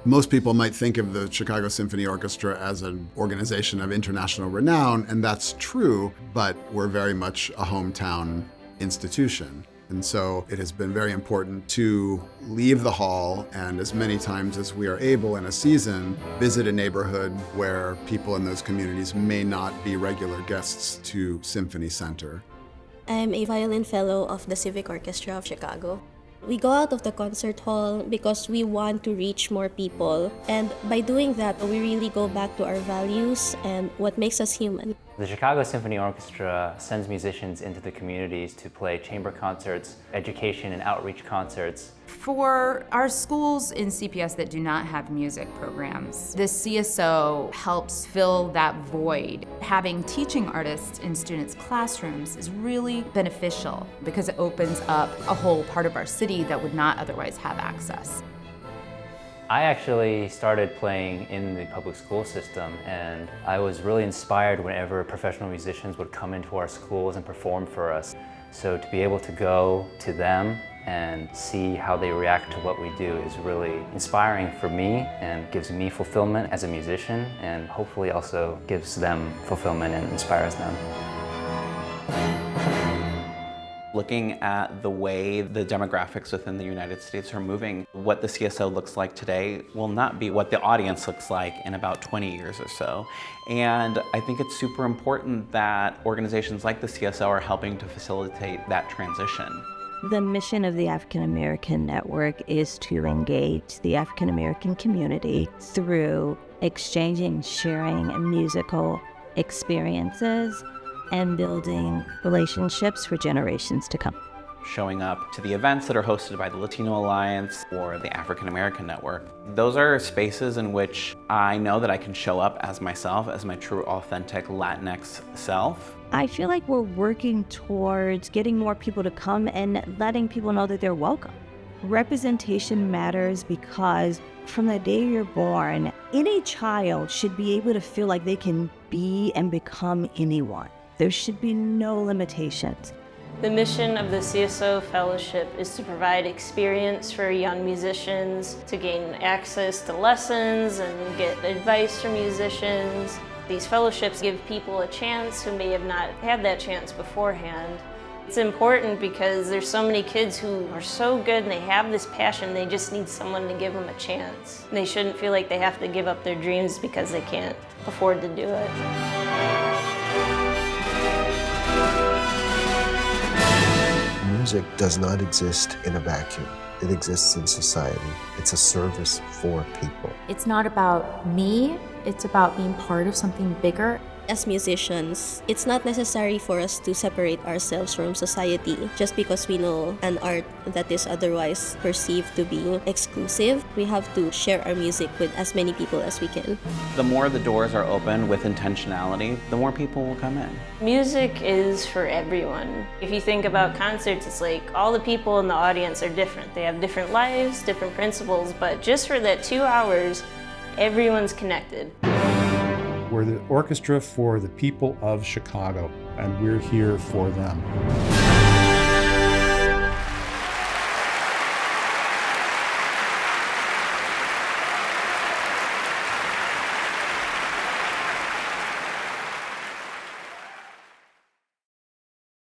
Most people might think of the Chicago Symphony Orchestra as an organization of international renown, and that's true, but we're very much a hometown institution. And so it has been very important to leave the hall and as many times as we are able in a season, visit a neighborhood where people in those communities may not be regular guests to Symphony Center. I'm a violin fellow of the Civic Orchestra of Chicago. We go out of the concert hall because we want to reach more people. And by doing that, we really go back to our values and what makes us human. The Chicago Symphony Orchestra sends musicians into the communities to play chamber concerts, education and outreach concerts. For our schools in CPS that do not have music programs, the CSO helps fill that void. Having teaching artists in students' classrooms is really beneficial because it opens up a whole part of our city that would not otherwise have access. I actually started playing in the public school system, and I was really inspired whenever professional musicians would come into our schools and perform for us. So to be able to go to them and see how they react to what we do is really inspiring for me and gives me fulfillment as a musician, and hopefully also gives them fulfillment and inspires them. Looking at the way the demographics within the United States are moving, what the CSO looks like today will not be what the audience looks like in about 20 years or so. And I think it's super important that organizations like the CSO are helping to facilitate that transition. The mission of the African American Network is to engage the African American community through exchanging, sharing musical experiences and building relationships for generations to come. Showing up to the events that are hosted by the Latino Alliance or the African American Network. Those are spaces in which I know that I can show up as myself, as my true, authentic Latinx self. I feel like we're working towards getting more people to come and letting people know that they're welcome. Representation matters because from the day you're born, any child should be able to feel like they can be and become anyone. There should be no limitations. The mission of the CSO Fellowship is to provide experience for young musicians, to gain access to lessons and get advice from musicians. These fellowships give people a chance who may have not had that chance beforehand. It's important because there's so many kids who are so good and they have this passion, they just need someone to give them a chance. They shouldn't feel like they have to give up their dreams because they can't afford to do it. Music does not exist in a vacuum. It exists in society. It's a service for people. It's not about me, it's about being part of something bigger. As musicians, it's not necessary for us to separate ourselves from society just because we know an art that is otherwise perceived to be exclusive. We have to share our music with as many people as we can. The more the doors are open with intentionality, the more people will come in. Music is for everyone. If you think about concerts, it's like all the people in the audience are different. They have different lives, different principles, but just for that 2 hours, everyone's connected. We're the orchestra for the people of Chicago, and we're here for them.